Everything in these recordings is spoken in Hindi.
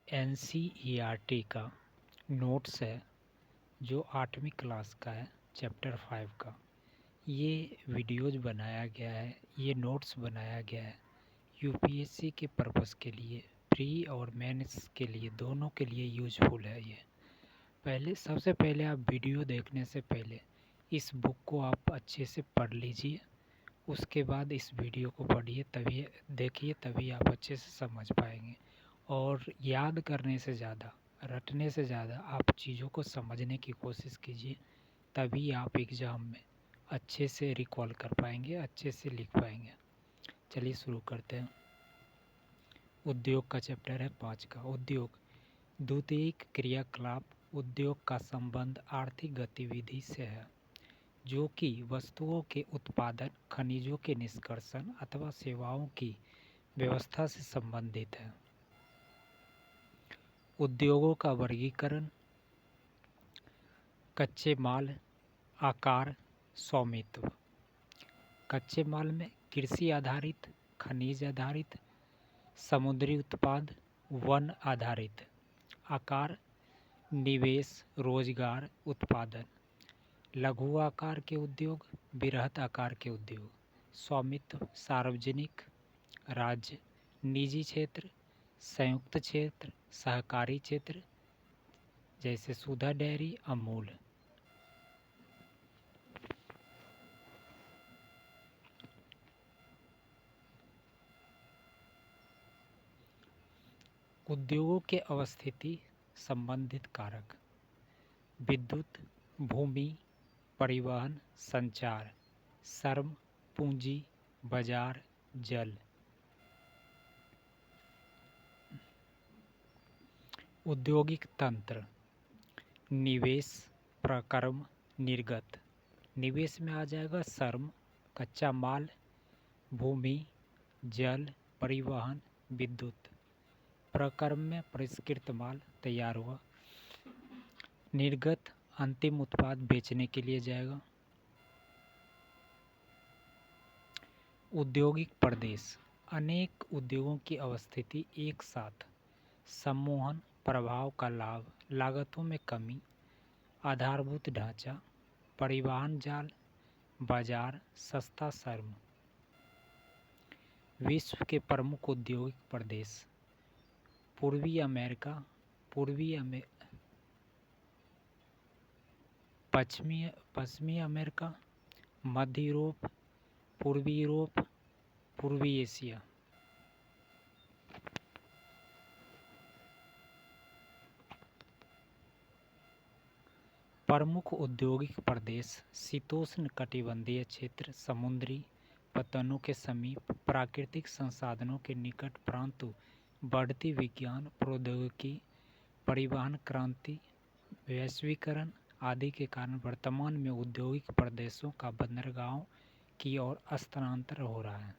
एनसीईआरटी का नोट्स है जो 8वीं क्लास का है, चैप्टर 5 का। ये वीडियोज़ बनाया गया है, ये नोट्स बनाया गया है यूपीएससी के पर्पस के लिए, प्री और मेंस के लिए, दोनों के लिए यूजफुल है ये। सबसे पहले आप वीडियो देखने से पहले इस बुक को आप अच्छे से पढ़ लीजिए, उसके बाद इस वीडियो को पढ़िए, तभी देखिए, तभी आप अच्छे से समझ पाएंगे। और याद करने से ज़्यादा, रटने से ज़्यादा आप चीज़ों को समझने की कोशिश कीजिए, तभी आप एग्ज़ाम में अच्छे से रिकॉल कर पाएंगे, अच्छे से लिख पाएंगे। चलिए शुरू करते हैं। उद्योग का चैप्टर है 5 का। उद्योग द्वितीयक क्रियाकलाप। उद्योग का संबंध आर्थिक गतिविधि से है जो कि वस्तुओं के उत्पादन, खनिजों के निष्कर्षण अथवा सेवाओं की व्यवस्था से संबंधित है। उद्योगों का वर्गीकरण: कच्चे माल, आकार, स्वामित्व। कच्चे माल में कृषि आधारित, खनिज आधारित, समुद्री उत्पाद, वन आधारित। आकार: निवेश, रोजगार, उत्पादन। लघु आकार के उद्योग, बृहत आकार के उद्योग। स्वामित्व: सार्वजनिक, राज्य, निजी क्षेत्र, संयुक्त क्षेत्र, सहकारी क्षेत्र, जैसे सुधा डेयरी, अमूल। उद्योगों के अवस्थिति संबंधित कारक: विद्युत, भूमि, परिवहन, संचार, श्रम, पूंजी, बाजार, जल। औद्योगिक तंत्र: निवेश, प्रक्रम, निर्गत। निवेश में आ जाएगा श्रम, कच्चा माल, भूमि, जल, परिवहन, विद्युत। प्रक्रम में परिष्कृत माल तैयार हुआ। निर्गत अंतिम उत्पाद बेचने के लिए जाएगा। औद्योगिक प्रदेश: अनेक उद्योगों की अवस्थिति एक साथ। सम्मोहन, प्रभाव का लाभ, लागतों में कमी, आधारभूत ढांचा, परिवहन जाल, बाजार, सस्ता श्रम। विश्व के प्रमुख औद्योगिक प्रदेश: पूर्वी अमेरिका, पश्चिमी अमेरिका, मध्य यूरोप, यूरोप, पूर्वी एशिया। प्रमुख औद्योगिक प्रदेश: शीतोष्ण कटिबंधीय क्षेत्र, समुद्री पतनों के समीप, प्राकृतिक संसाधनों के निकट, परंतु बढ़ती विज्ञान, प्रौद्योगिकी, परिवहन क्रांति, वैश्वीकरण आदि के कारण वर्तमान में औद्योगिक प्रदेशों का बंदरगाहों की ओर स्थानांतर हो रहा है।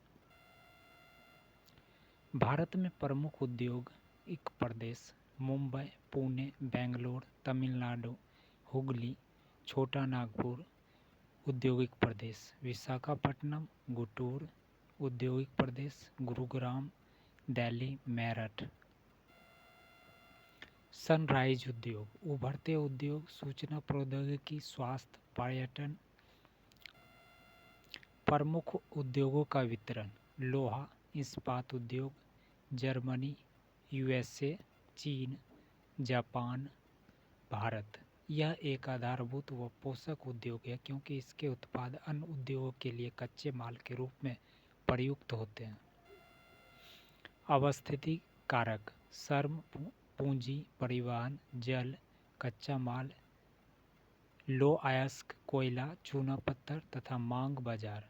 भारत में प्रमुख औद्योगिक प्रदेश: मुंबई, पुणे, बेंगलोर, तमिलनाडु, हुगली, छोटा नागपुर। औद्योगिक प्रदेश: विशाखापट्टनम, गुंटूर। औद्योगिक प्रदेश: गुरुग्राम, दिल्ली, मेरठ। सनराइज उद्योग: उभरते उद्योग, सूचना प्रौद्योगिकी, स्वास्थ्य, पर्यटन। प्रमुख उद्योगों का वितरण: लोहा इस्पात उद्योग, जर्मनी, यूएसए, चीन, जापान, भारत। यह एक आधारभूत व पोषक उद्योग है क्योंकि इसके उत्पाद अन्य उद्योगों के लिए कच्चे माल के रूप में प्रयुक्त होते हैं। अवस्थिति कारक: श्रम, पूंजी, परिवहन, जल, कच्चा माल, लो अयस्क, कोयला, चूना पत्थर तथा मांग बाजार।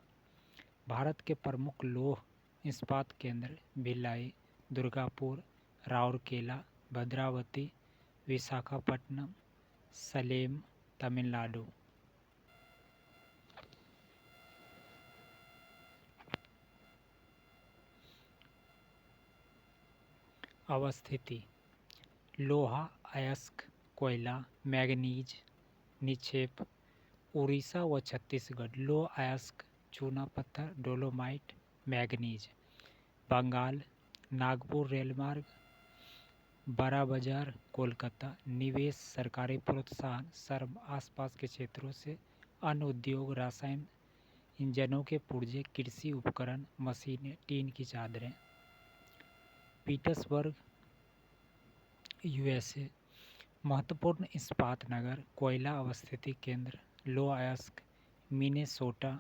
भारत के प्रमुख लौह इस्पात केंद्र: भिलाई, दुर्गापुर, राउरकेला, भद्रावती, विशाखापट्टनम, सलेम, तमिलनाडु। अवस्थिति: लोहा अयस्क, कोयला, मैग्नीज निक्षेप, उड़ीसा व छत्तीसगढ़। लो अयस्क, चूना पत्थर, डोलोमाइट, मैग्नीज। बंगाल, नागपुर रेलमार्ग, बड़ा बाजार कोलकाता, निवेश, सरकारी प्रोत्साहन, श्रम, आसपास के क्षेत्रों से अन्य उद्योग, रसायन इंजनों के पुर्जे, कृषि उपकरण, मशीनें, टीन की चादरें। Petersburg, USA. महत्वपूर्ण इस्पात नगर, कोयला अवस्थिति केंद्र, लोअयस्क, मिनेसोटा।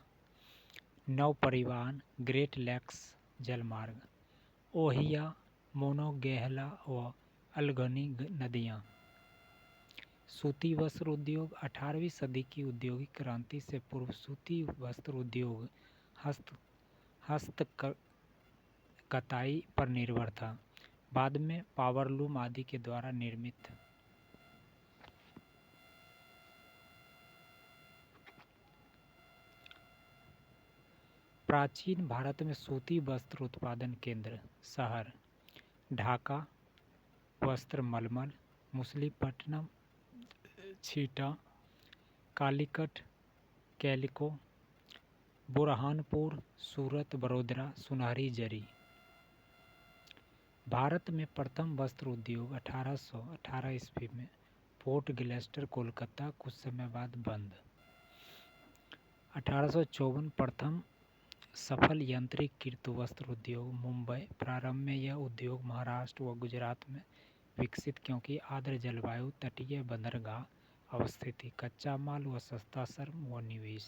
नौ परिवहन, ग्रेट लेक्स जलमार्ग, ओहियो, मोनोगेहला व अल्गनी नदियाँ। सूती वस्त्र उद्योग, 18वीं सदी की औद्योगिक क्रांति से पूर्व सूती वस्त्र उद्योग हस्तकताई पर निर्भर था, बाद में पावरलूम आदि के द्वारा निर्मित। प्राचीन भारत में सूती वस्त्र उत्पादन केंद्र शहर ढाका, वस्त्र मलमल, मुसलीपट्टनम, छीटा, कालीकट, कैलिको, बुरहानपुर, सूरत, बड़ोदरा, सुनहरी जरी। भारत में प्रथम वस्त्र उद्योग 1818 ईस्वी में पोर्ट ग्लिस्टर, कोलकाता, कुछ समय बाद बंद। 1854 प्रथम सफल यंत्रीकृत वस्त्र उद्योग मुंबई। प्रारंभ में यह उद्योग महाराष्ट्र व गुजरात में विकसित, क्योंकि आर्द्र जलवायु, तटीय बंदरगाह अवस्थिति, कच्चा माल व सस्ता श्रम व निवेश।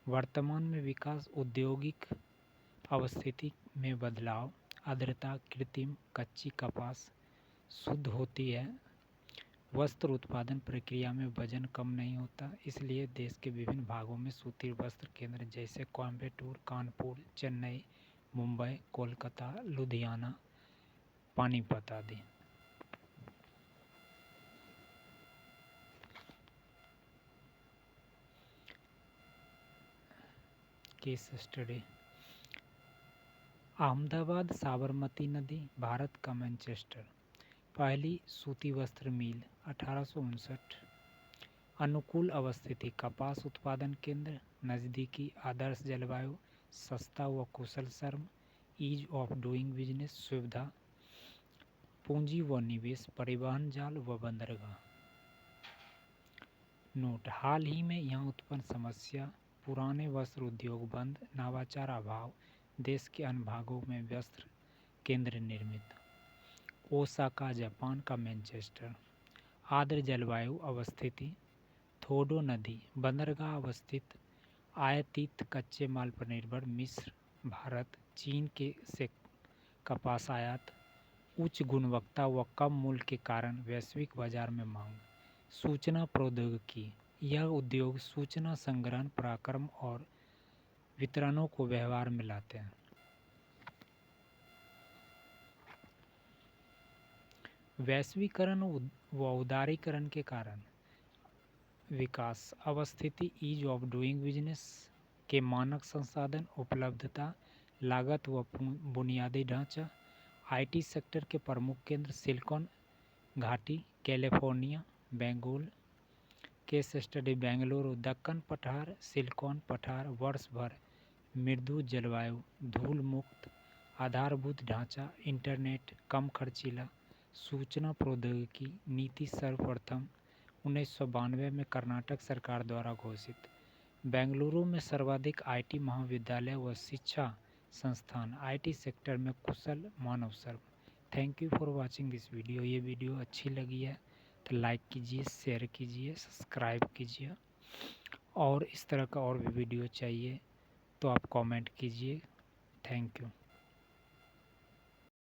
वर्तमान में विकास, औद्योगिक अवस्थिति में बदलाव, आर्द्रता, कृत्रिम कच्ची कपास शुद्ध होती है, वस्त्र उत्पादन प्रक्रिया में वजन कम नहीं होता, इसलिए देश के विभिन्न भागों में सूती वस्त्र केंद्र जैसे कोयम्बटूर, कानपुर, चेन्नई, मुंबई, कोलकाता, लुधियाना, पानीपत आदि। Case study. अहमदाबाद साबरमती नदी, भारत का मैनचेस्टर। पहली सूती वस्त्र मिल 1859। अनुकूल अवस्थिति, कपास उत्पादन केंद्र, नज़दीकी आदर्श जलवायु, सस्ता व कुशल श्रम, ईज ऑफ डूइंग बिजनेस सुविधा, पूंजी व निवेश, परिवहन जाल व बंदरगाह। नोट: हाल ही में यहाँ उत्पन्न समस्या, पुराने वस्त्र उद्योग बंद, नवाचार अभाव, देश के अन्य भागों में वस्त्र केंद्र निर्मित। ओसाका, जापान का मैनचेस्टर। आर्द्र जलवायु अवस्थिति, थोडो नदी, बंदरगाह अवस्थित, आयातित कच्चे माल पर निर्भर, मिस्र, भारत, चीन के से कपास आयात, उच्च गुणवत्ता व कम मूल्य के कारण वैश्विक बाजार में मांग। सूचना प्रौद्योगिकी, यह उद्योग सूचना संग्रहण, पराक्रम और वितरणों को व्यवहार में लाते हैं। वैश्वीकरण व उदारीकरण के कारण विकास अवस्थिति, ईज ऑफ डूइंग बिजनेस के मानक संसाधन, उपलब्धता, लागत व बुनियादी ढांचा। आईटी सेक्टर के प्रमुख केंद्र सिलिकॉन घाटी, California, Bengaluru. Case study Bengaluru, Deccan पठार, सिलिकॉन पठार, वर्ष भर मृदु जलवायु, धूल मुक्त, आधारभूत ढांचा, इंटरनेट, कम खर्चीला, सूचना प्रौद्योगिकी नीति सर्वप्रथम 1992 में कर्नाटक सरकार द्वारा घोषित। बेंगलुरु में सर्वाधिक आईटी महाविद्यालय व शिक्षा संस्थान, आईटी सेक्टर में कुशल मानव श्रम। Thank you for watching this video. ये वीडियो अच्छी लगी है तो लाइक कीजिए, शेयर कीजिए, सब्सक्राइब कीजिए, और इस तरह का और भी वीडियो चाहिए तो आप कमेंट कीजिए। Thank you.